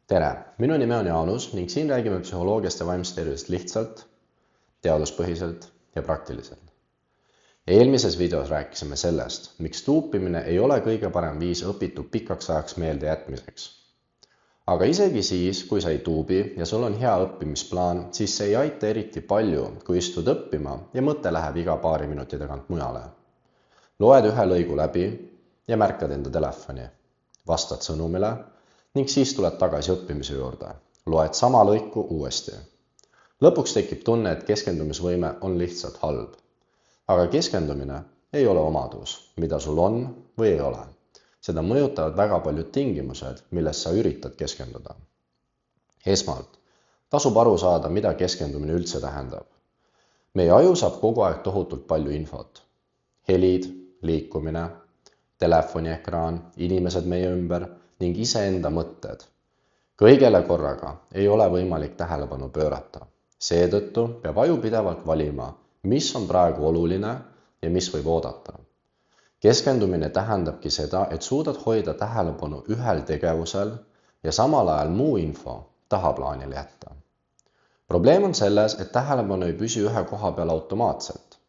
Tere, minu nimi on Jaanus ning siin räägime psühholoogiast ja vaimsest tervisest lihtsalt, teaduspõhiselt ja praktiliselt. Eelmises videos rääkisime sellest, miks tuupimine ei ole kõige parem viis õpitu pikaks ajaks meelde jätmiseks. Aga isegi siis, kui sa ei tuubi ja sul on hea õppimisplaan, siis see ei aita eriti palju, kui istud õppima ja mõte läheb iga paari minuti tagant mujale. Loed ühe lõigu läbi ja märkad enda telefoni, vastad sõnumile ning siis tuled tagasi õppimise juurde. Loed sama lõiku uuesti. Lõpuks tekib tunne, et keskendumisvõime on lihtsalt halb. Aga keskendumine ei ole omadus, mida sul on või ei ole. Seda mõjutavad väga paljud tingimused, milles sa üritad keskenduda. Esmalt, tasub aru saada, mida keskendumine üldse tähendab. Meie aju saab kogu aeg tohutult palju infot. Helid, liikumine, telefoniekraan, inimesed meie ümber ning iseenda mõtted. Kõigele korraga ei ole võimalik tähelepanu pöörata. Seetõttu peab aju pidevalt valima, mis on praegu oluline ja mis võib oodata. Keskendumine tähendabki seda, et suudad hoida tähelepanu ühel tegevusel ja samal ajal muu info tahaplaanile jätta. Probleem on selles, et tähelepanu ei püsi ühe koha peal automaatselt.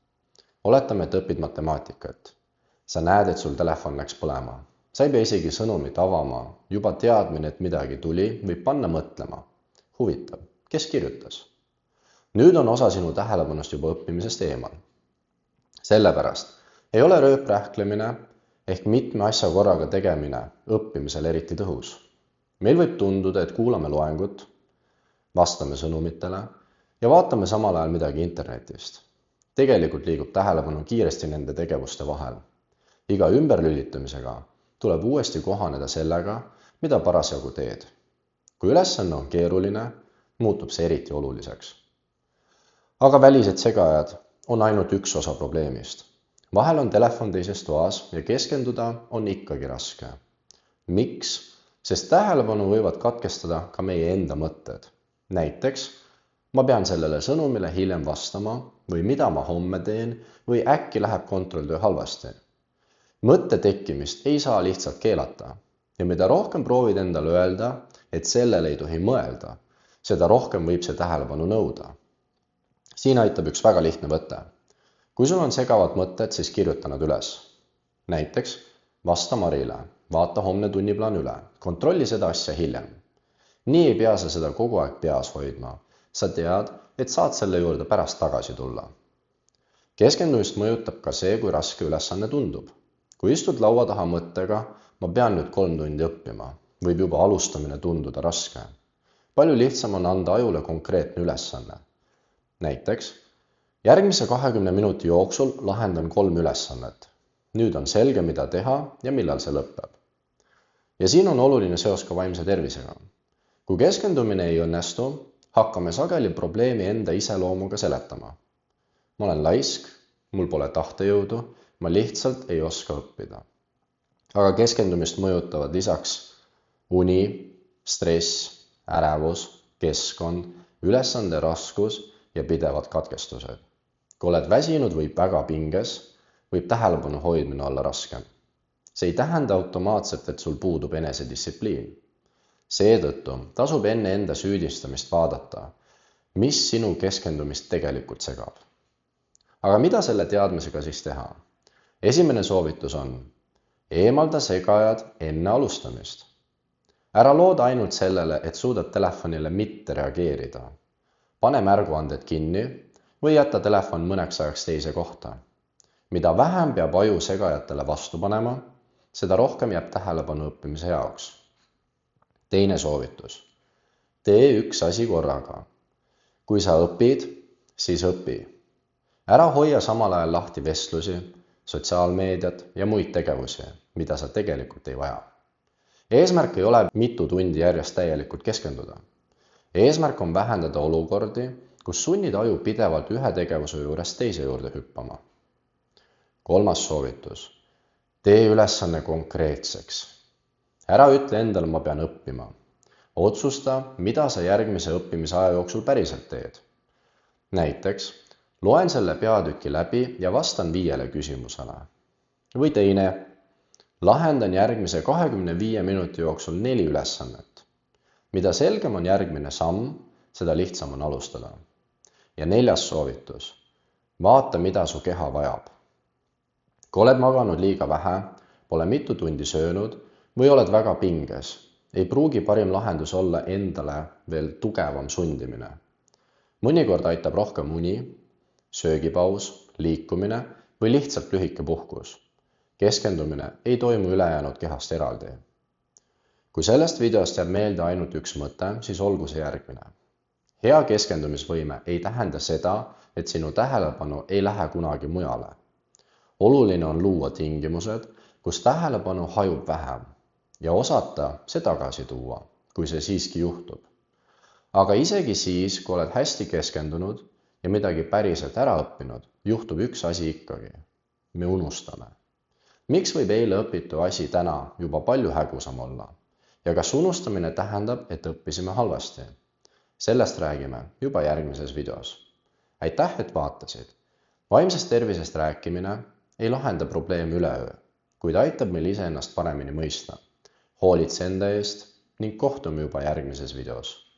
Oletame, et õpid matemaatikat. Sa näed, et sul telefon läks põlema. Sa ei pea isegi sõnumit avama, juba teadmine, et midagi tuli, võib panna mõtlema. Huvitav, kes kirjutas? Nüüd on osa sinu tähelepanust juba õppimisest eemal. Sellepärast ei ole rööprähklemine ehk mitme asja korraga tegemine õppimisel eriti tõhus. Meil võib tunduda, et kuulame loengut, vastame sõnumitele ja vaatame samal ajal midagi internetist. Tegelikult liigub tähelepanu kiiresti nende tegevuste vahel. Iga ümberlülitamisega tuleb uuesti kohaneda sellega, mida parasjagu teed. Kui ülesanne on keeruline, muutub see eriti oluliseks. Aga välised segajad on ainult üks osa probleemist. Vahel on telefon teises toas ja keskenduda on ikkagi raske. Miks? Sest tähelepanu võivad katkestada ka meie enda mõtted. Näiteks, ma pean sellele sõnumile hiljem vastama või mida ma homme teen või äkki läheb kontrolltöö halvasti. Mõtte tekkimist ei saa lihtsalt keelata ja mida rohkem proovid endale öelda, et sellele ei tohi mõelda, seda rohkem võib see tähelepanu nõuda. Siin aitab üks väga lihtne võte. Kui sul on segavad mõtted, siis kirjuta nad üles. Näiteks, vasta Marile, vaata homne tunniplaan üle, kontrolli seda asja hiljem. Nii ei pea sa seda kogu aeg peas hoidma. Sa tead, et saad selle juurde pärast tagasi tulla. Keskendumist mõjutab ka see, kui raske ülesanne tundub. Kui istud laua taha mõttega, ma pean nüüd 3 tundi õppima, võib juba alustamine tunduda raske. Palju lihtsam on anda ajule konkreetne ülesanne. Näiteks, järgmise 20 minuti jooksul lahendan 3 ülesannet. Nüüd on selge, mida teha ja millal see lõpeb. Ja siin on oluline seos ka vaimse tervisega. Kui keskendumine ei õnnestu, hakkame sageli probleemi enda iseloomuga seletama. Ma olen laisk, mul pole tahtejõudu, ma lihtsalt ei oska õppida. Aga keskendumist mõjutavad lisaks uni, stress, ärevus, keskkond, ülesande raskus ja pidevad katkestused. Kui oled väsinud või väga pinges, võib tähelepanu hoidmine olla raskem. See ei tähenda automaatselt, et sul puudub enesedistsipliin. Seetõttu tasub enne enda süüdistamist vaadata, mis sinu keskendumist tegelikult segab. Aga mida selle teadmisega siis teha? Esimene soovitus on, eemalda segajad enne alustamist. Ära looda ainult sellele, et suudad telefonile mitte reageerida. Pane märguanded kinni või jätta telefon mõneks ajaks teise kohta. Mida vähem peab aju segajatele vastu panema, seda rohkem jääb tähelepanu õppimise jaoks. Teine soovitus. Tee üks asi korraga. Kui sa õpid, siis õpi. Ära hoia samal ajal lahti vestlusi, sotsiaalmeediat ja muid tegevusi, mida sa tegelikult ei vaja. Eesmärk ei ole mitu tundi järjest täielikult keskenduda. Eesmärk on vähendada olukordi, kus sunnid aju pidevalt ühe tegevuse juures teise juurde hüppama. 3. soovitus. Tee ülesanne konkreetseks. Ära ütle endale, ma pean õppima. Otsusta, mida sa järgmise õppimise aja jooksul päriselt teed. Näiteks, loen selle peatüki läbi ja vastan 5 küsimusele. Või teine, lahendan järgmise 25 minuti jooksul 4 ülesannet. Mida selgem on järgmine samm, seda lihtsam on alustada. Ja 4. soovitus. Vaata, mida su keha vajab. Kui oled maganud liiga vähe, pole mitu tundi söönud või oled väga pinges, ei pruugi parim lahendus olla endale veel tugevam sundimine. Mõnikord aitab rohkem uni, söögipaus, liikumine või lihtsalt lühike puhkus. Keskendumine ei toimu ülejäänud kehast eraldi. Kui sellest videost jääb meelde ainult üks mõte, siis olgu see järgmine. Hea keskendumisvõime ei tähenda seda, et sinu tähelepanu ei lähe kunagi mujale. Oluline on luua tingimused, kus tähelepanu hajub vähem ja osata see tagasi tuua, kui see siiski juhtub. Aga isegi siis, kui oled hästi keskendunud ja midagi päriselt ära õppinud, juhtub üks asi ikkagi. Me unustame. Miks võib eile õpitu asi täna juba palju hägusam olla? Ja kas unustamine tähendab, et õppisime halvasti? Sellest räägime juba järgmises videos. Aitäh, et vaatasid. Vaimsest tervisest rääkimine ei lahenda probleemi üleöö, kuid aitab meil iseennast paremini mõista. Hoolitse enda eest ning kohtume juba järgmises videos.